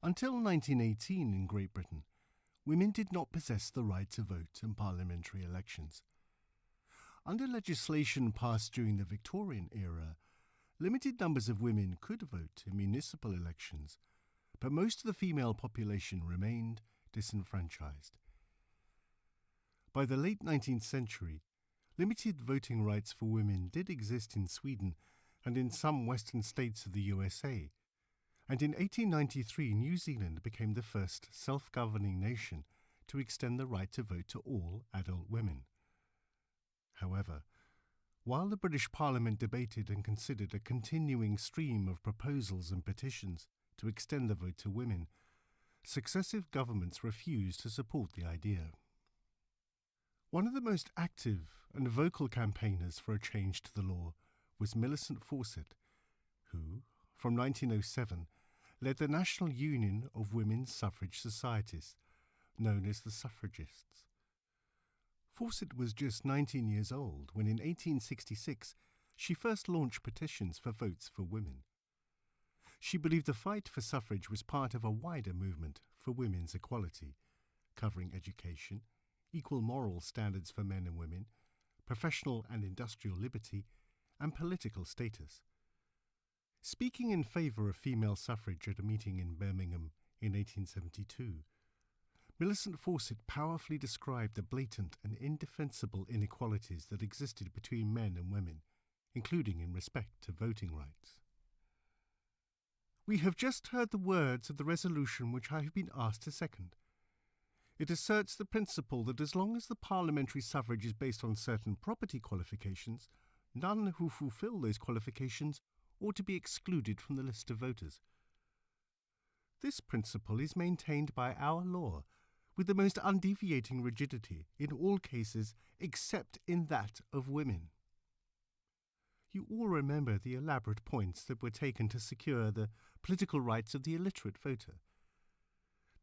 Until 1918 in Great Britain, women did not possess the right to vote in parliamentary elections. Under legislation passed during the Victorian era, limited numbers of women could vote in municipal elections, but most of the female population remained disenfranchised. By the late 19th century, limited voting rights for women did exist in Sweden and in some western states of the USA, and in 1893 New Zealand became the first self-governing nation to extend the right to vote to all adult women. However, while the British Parliament debated and considered a continuing stream of proposals and petitions to extend the vote to women, successive governments refused to support the idea. One of the most active and vocal campaigners for a change to the law was Millicent Fawcett, who, from 1907, led the National Union of Women's Suffrage Societies, known as the Suffragists. Fawcett was just 19 years old when in 1866 she first launched petitions for votes for women. She believed the fight for suffrage was part of a wider movement for women's equality, covering education, equal moral standards for men and women, professional and industrial liberty, and political status. Speaking in favour of female suffrage at a meeting in Birmingham in 1872, Millicent Fawcett powerfully described the blatant and indefensible inequalities that existed between men and women, including in respect to voting rights. We have just heard the words of the resolution which I have been asked to second. It asserts the principle that as long as the parliamentary suffrage is based on certain property qualifications, none who fulfil those qualifications ought to be excluded from the list of voters. This principle is maintained by our law with the most undeviating rigidity in all cases except in that of women. You all remember the elaborate points that were taken to secure the political rights of the illiterate voter.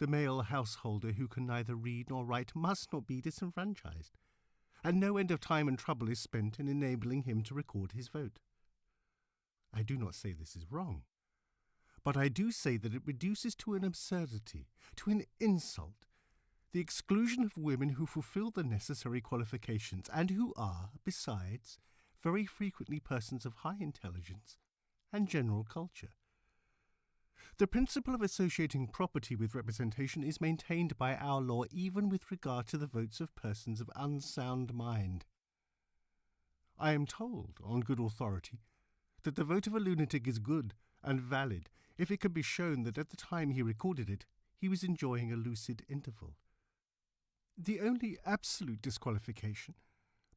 The male householder who can neither read nor write must not be disenfranchised, and no end of time and trouble is spent in enabling him to record his vote. I do not say this is wrong, but I do say that it reduces to an absurdity, to an insult, the exclusion of women who fulfill the necessary qualifications and who are, besides, very frequently persons of high intelligence and general culture. The principle of associating property with representation is maintained by our law even with regard to the votes of persons of unsound mind. I am told, on good authority, that the vote of a lunatic is good and valid if it can be shown that at the time he recorded it, he was enjoying a lucid interval. The only absolute disqualification,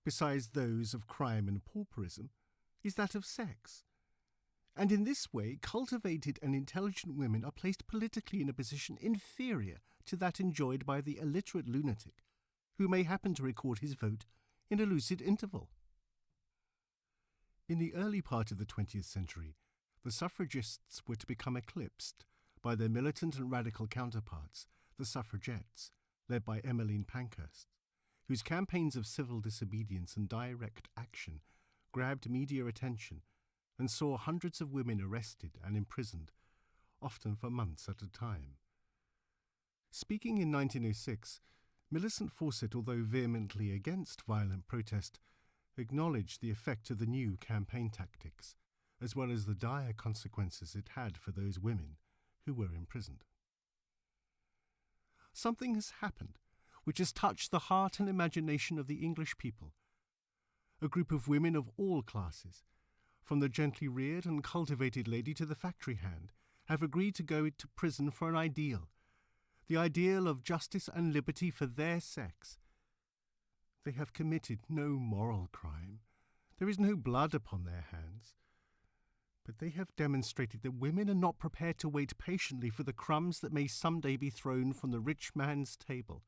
besides those of crime and pauperism, is that of sex. And in this way, cultivated and intelligent women are placed politically in a position inferior to that enjoyed by the illiterate lunatic, who may happen to record his vote in a lucid interval. In the early part of the 20th century, the suffragists were to become eclipsed by their militant and radical counterparts, the suffragettes, led by Emmeline Pankhurst, whose campaigns of civil disobedience and direct action grabbed media attention and saw hundreds of women arrested and imprisoned, often for months at a time. Speaking in 1906, Millicent Fawcett, although vehemently against violent protest, acknowledged the effect of the new campaign tactics, as well as the dire consequences it had for those women who were imprisoned. Something has happened which has touched the heart and imagination of the English people. A group of women of all classes, from the gently reared and cultivated lady to the factory hand, have agreed to go to prison for an ideal, the ideal of justice and liberty for their sex. They have committed no moral crime. There is no blood upon their hands. But they have demonstrated that women are not prepared to wait patiently for the crumbs that may someday be thrown from the rich man's table.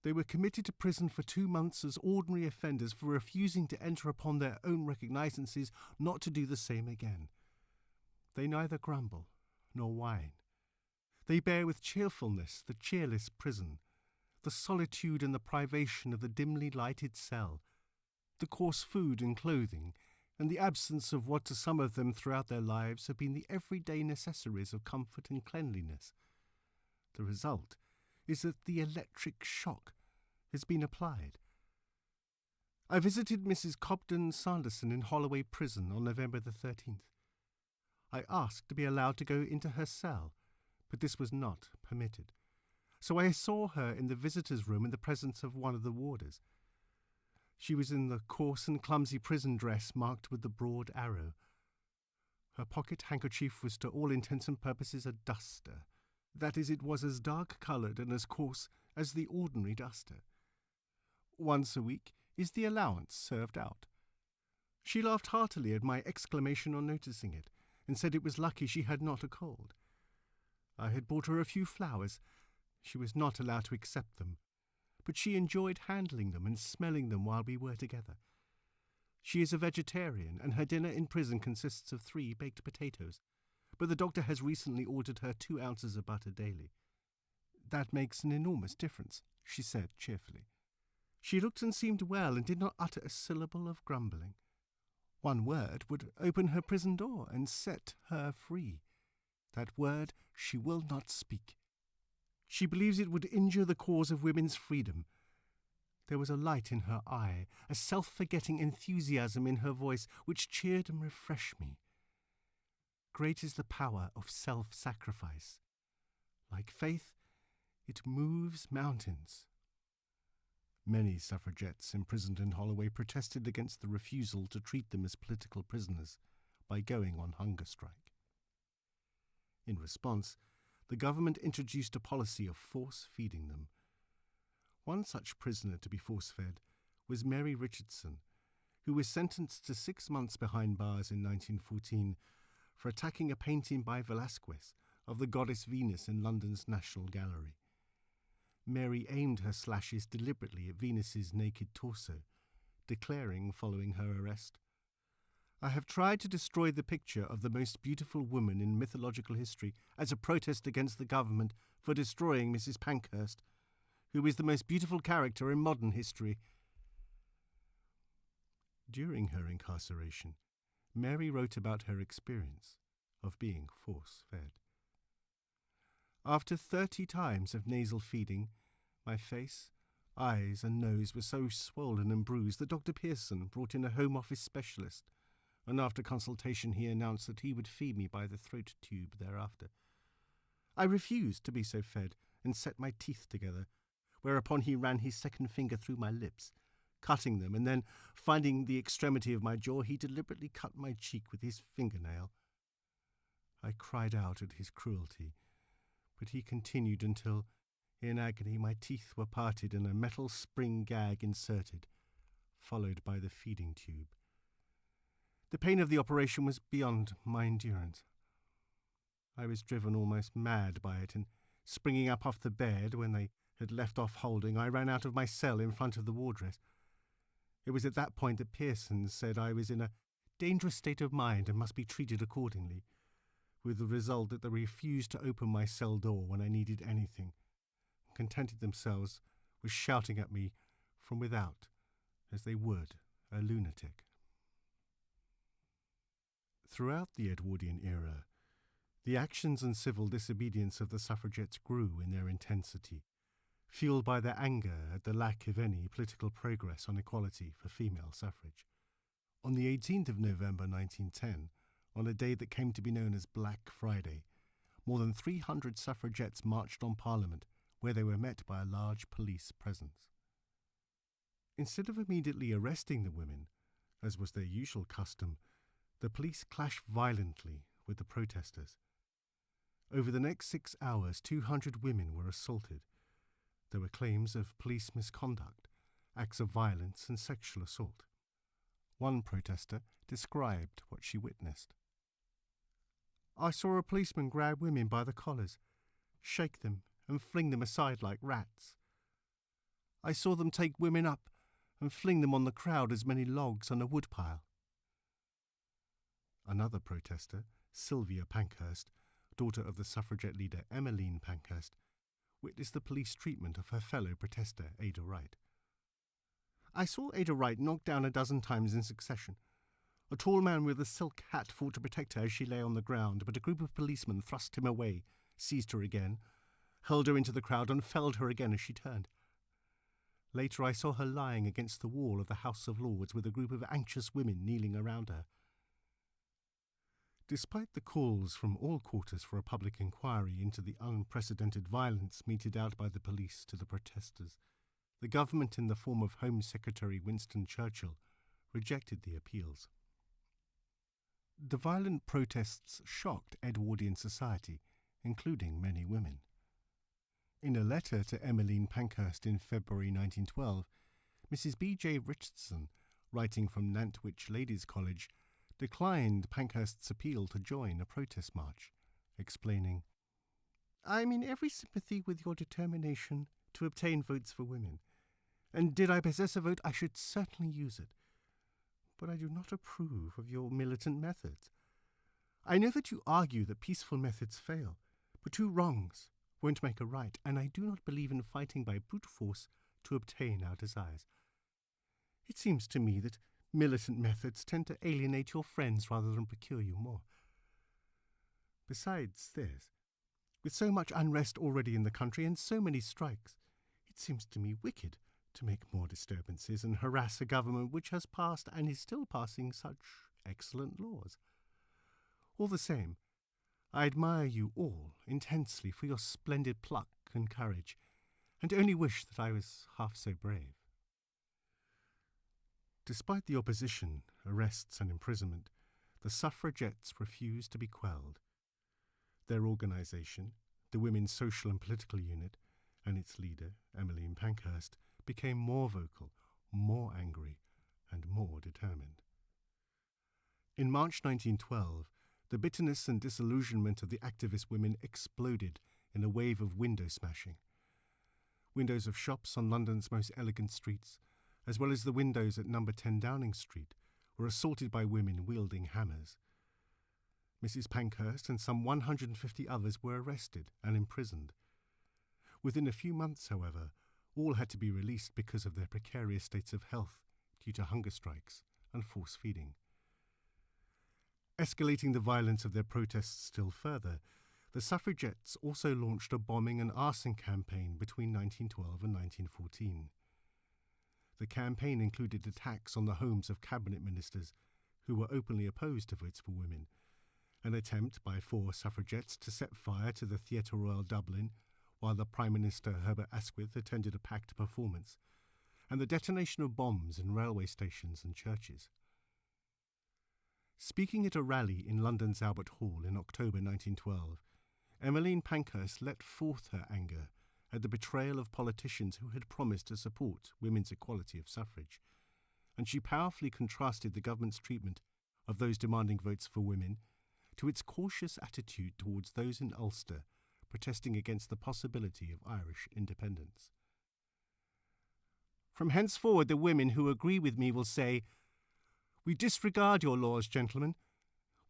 They were committed to prison for 2 months as ordinary offenders for refusing to enter upon their own recognizances not to do the same again. They neither grumble nor whine. They bear with cheerfulness the cheerless prison, the solitude and the privation of the dimly lighted cell, the coarse food and clothing, and the absence of what to some of them throughout their lives have been the everyday necessaries of comfort and cleanliness. The result is that the electric shock has been applied. I visited Mrs. Cobden Sanderson in Holloway Prison on November the 13th. I asked to be allowed to go into her cell, but this was not permitted. So I saw her in the visitors' room in the presence of one of the warders. She was in the coarse and clumsy prison dress marked with the broad arrow. Her pocket handkerchief was to all intents and purposes a duster. That is, it was as dark-coloured and as coarse as the ordinary duster. Once a week is the allowance served out. She laughed heartily at my exclamation on noticing it, and said it was lucky she had not a cold. I had bought her a few flowers. She was not allowed to accept them, but she enjoyed handling them and smelling them while we were together. She is a vegetarian, and her dinner in prison consists of 3 baked potatoes, but the doctor has recently ordered her 2 ounces of butter daily. That makes an enormous difference, she said cheerfully. She looked and seemed well and did not utter a syllable of grumbling. One word would open her prison door and set her free. That word she will not speak. She believes it would injure the cause of women's freedom. There was a light in her eye, a self-forgetting enthusiasm in her voice which cheered and refreshed me. Great is the power of self-sacrifice. Like faith, it moves mountains. Many suffragettes imprisoned in Holloway protested against the refusal to treat them as political prisoners by going on hunger strike. In response, the government introduced a policy of force-feeding them. One such prisoner to be force-fed was Mary Richardson, who was sentenced to 6 months behind bars in 1914 for attacking a painting by Velázquez of the goddess Venus in London's National Gallery. Mary aimed her slashes deliberately at Venus's naked torso, declaring following her arrest, "I have tried to destroy the picture of the most beautiful woman in mythological history as a protest against the government for destroying Mrs. Pankhurst, who is the most beautiful character in modern history." During her incarceration, Mary wrote about her experience of being force-fed. After 30 times of nasal feeding, my face, eyes and nose were so swollen and bruised that Dr. Pearson brought in a Home Office specialist, and after consultation he announced that he would feed me by the throat tube thereafter. I refused to be so fed and set my teeth together, whereupon he ran his second finger through my lips, cutting them, and then, finding the extremity of my jaw, he deliberately cut my cheek with his fingernail. I cried out at his cruelty, but he continued until, in agony, my teeth were parted and a metal spring gag inserted, followed by the feeding tube. The pain of the operation was beyond my endurance. I was driven almost mad by it, and springing up off the bed when they had left off holding, I ran out of my cell in front of the wardress. It was at that point that Pearson said I was in a dangerous state of mind and must be treated accordingly, with the result that they refused to open my cell door when I needed anything, and contented themselves with shouting at me from without, as they would a lunatic. Throughout the Edwardian era, the actions and civil disobedience of the suffragettes grew in their intensity, fueled by their anger at the lack of any political progress on equality for female suffrage. On the 18th of November 1910, on a day that came to be known as Black Friday, more than 300 suffragettes marched on Parliament, where they were met by a large police presence. Instead of immediately arresting the women, as was their usual custom, the police clashed violently with the protesters. Over the next 6 hours, 200 women were assaulted. There were claims of police misconduct, acts of violence and sexual assault. One protester described what she witnessed. "I saw a policeman grab women by the collars, shake them and fling them aside like rats. I saw them take women up and fling them on the crowd as many logs on a woodpile." Another protester, Sylvia Pankhurst, daughter of the suffragette leader Emmeline Pankhurst, witnessed the police treatment of her fellow protester Ada Wright. "I saw Ada Wright knocked down a dozen times in succession. A tall man with a silk hat fought to protect her as she lay on the ground, but a group of policemen thrust him away, seized her again, hurled her into the crowd, and felled her again as she turned. Later I saw her lying against the wall of the House of Lords with a group of anxious women kneeling around her. Despite the calls from all quarters for a public inquiry into the unprecedented violence meted out by the police to the protesters, the government in the form of Home Secretary Winston Churchill rejected the appeals. The violent protests shocked Edwardian society, including many women. In a letter to Emmeline Pankhurst in February 1912, Mrs. B.J. Richardson, writing from Nantwich Ladies' College, declined Pankhurst's appeal to join a protest march, explaining, "I am in every sympathy with your determination to obtain votes for women, and did I possess a vote I should certainly use it. But I do not approve of your militant methods. I know that you argue that peaceful methods fail, but two wrongs won't make a right, and I do not believe in fighting by brute force to obtain our desires. It seems to me that militant methods tend to alienate your friends rather than procure you more. Besides this, with so much unrest already in the country and so many strikes, it seems to me wicked to make more disturbances and harass a government which has passed and is still passing such excellent laws. All the same, I admire you all intensely for your splendid pluck and courage, and only wish that I was half so brave." Despite the opposition, arrests and imprisonment, the suffragettes refused to be quelled. Their organisation, the Women's Social and Political Unit, and its leader, Emmeline Pankhurst, became more vocal, more angry, and more determined. In March 1912, the bitterness and disillusionment of the activist women exploded in a wave of window smashing. Windows of shops on London's most elegant streets, as well as the windows at number 10 Downing Street, were assaulted by women wielding hammers. Mrs. Pankhurst and some 150 others were arrested and imprisoned. Within a few months, however, all had to be released because of their precarious states of health due to hunger strikes and force feeding. Escalating the violence of their protests still further, the suffragettes also launched a bombing and arson campaign between 1912 and 1914. The campaign included attacks on the homes of cabinet ministers who were openly opposed to votes for women, an attempt by 4 suffragettes to set fire to the Theatre Royal Dublin while the Prime Minister Herbert Asquith attended a packed performance, and the detonation of bombs in railway stations and churches. Speaking at a rally in London's Albert Hall in October 1912, Emmeline Pankhurst let forth her anger at the betrayal of politicians who had promised to support women's equality of suffrage, and she powerfully contrasted the government's treatment of those demanding votes for women to its cautious attitude towards those in Ulster protesting against the possibility of Irish independence. "From henceforward the women who agree with me will say, 'We disregard your laws, gentlemen.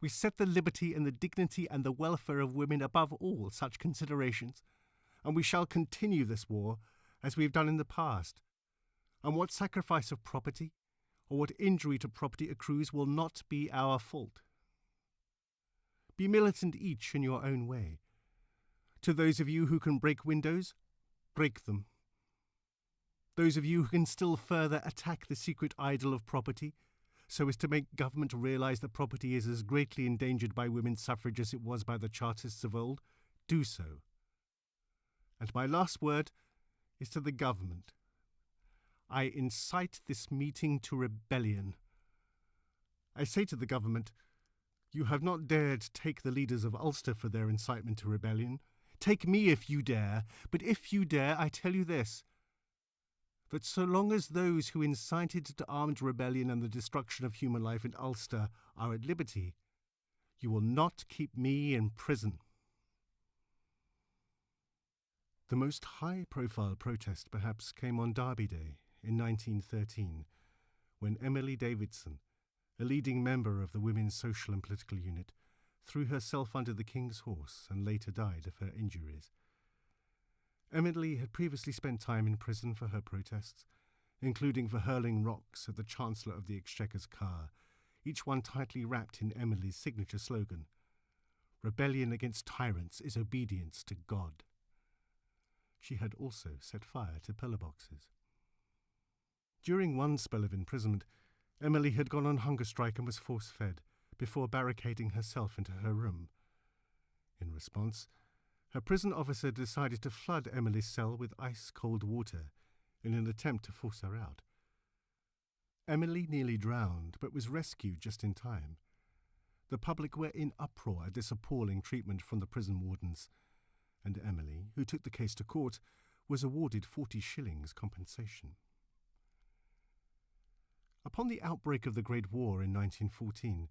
We set the liberty and the dignity and the welfare of women above all such considerations, and we shall continue this war as we have done in the past. And what sacrifice of property or what injury to property accrues will not be our fault. Be militant each in your own way. To those of you who can break windows, break them. Those of you who can still further attack the secret idol of property, so as to make government realise that property is as greatly endangered by women's suffrage as it was by the Chartists of old, do so. And my last word is to the government. I incite this meeting to rebellion. I say to the government, you have not dared take the leaders of Ulster for their incitement to rebellion. Take me if you dare, but if you dare, I tell you this, that so long as those who incited to armed rebellion and the destruction of human life in Ulster are at liberty, you will not keep me in prison." The most high-profile protest perhaps came on Derby Day in 1913, when Emily Davidson, a leading member of the Women's Social and Political Unit, threw herself under the King's horse and later died of her injuries. Emily had previously spent time in prison for her protests, including for hurling rocks at the Chancellor of the Exchequer's car each one tightly wrapped in Emily's signature slogan, "Rebellion against tyrants is obedience to God." She had also set fire to pillar boxes. During one spell of imprisonment, Emily had gone on hunger strike and was force-fed, before barricading herself into her room. In response, her prison officer decided to flood Emily's cell with ice-cold water in an attempt to force her out. Emily nearly drowned, but was rescued just in time. The public were in uproar at this appalling treatment from the prison wardens, and Emily, who took the case to court, was awarded 40 shillings compensation. Upon the outbreak of the Great War in 1914,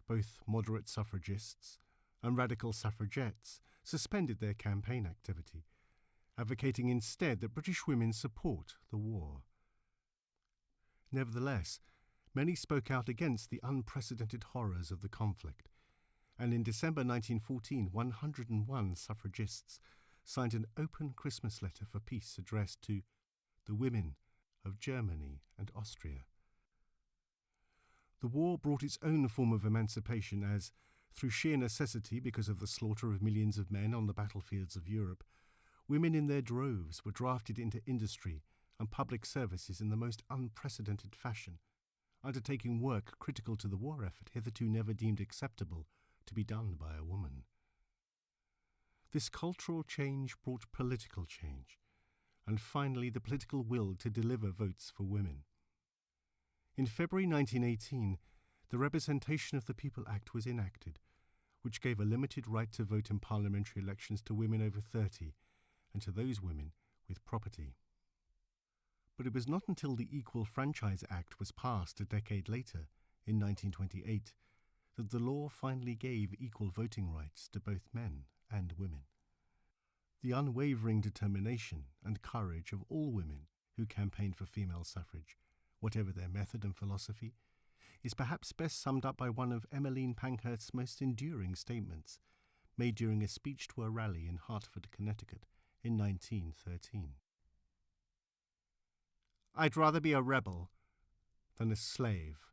both moderate suffragists and radical suffragettes suspended their campaign activity, advocating instead that British women support the war. Nevertheless, many spoke out against the unprecedented horrors of the conflict, and in December 1914, 101 suffragists signed an open Christmas letter for peace addressed to the women of Germany and Austria. The war brought its own form of emancipation as, through sheer necessity because of the slaughter of millions of men on the battlefields of Europe, women in their droves were drafted into industry and public services in the most unprecedented fashion, undertaking work critical to the war effort hitherto never deemed acceptable to be done by a woman. This cultural change brought political change, and finally the political will to deliver votes for women. In February 1918, the Representation of the People Act was enacted, which gave a limited right to vote in parliamentary elections to women over 30 and to those women with property. But it was not until the Equal Franchise Act was passed a decade later, in 1928, that the law finally gave equal voting rights to both men and women. The unwavering determination and courage of all women who campaigned for female suffrage, whatever their method and philosophy, is perhaps best summed up by one of Emmeline Pankhurst's most enduring statements, made during a speech to a rally in Hartford, Connecticut, in 1913. "I'd rather be a rebel than a slave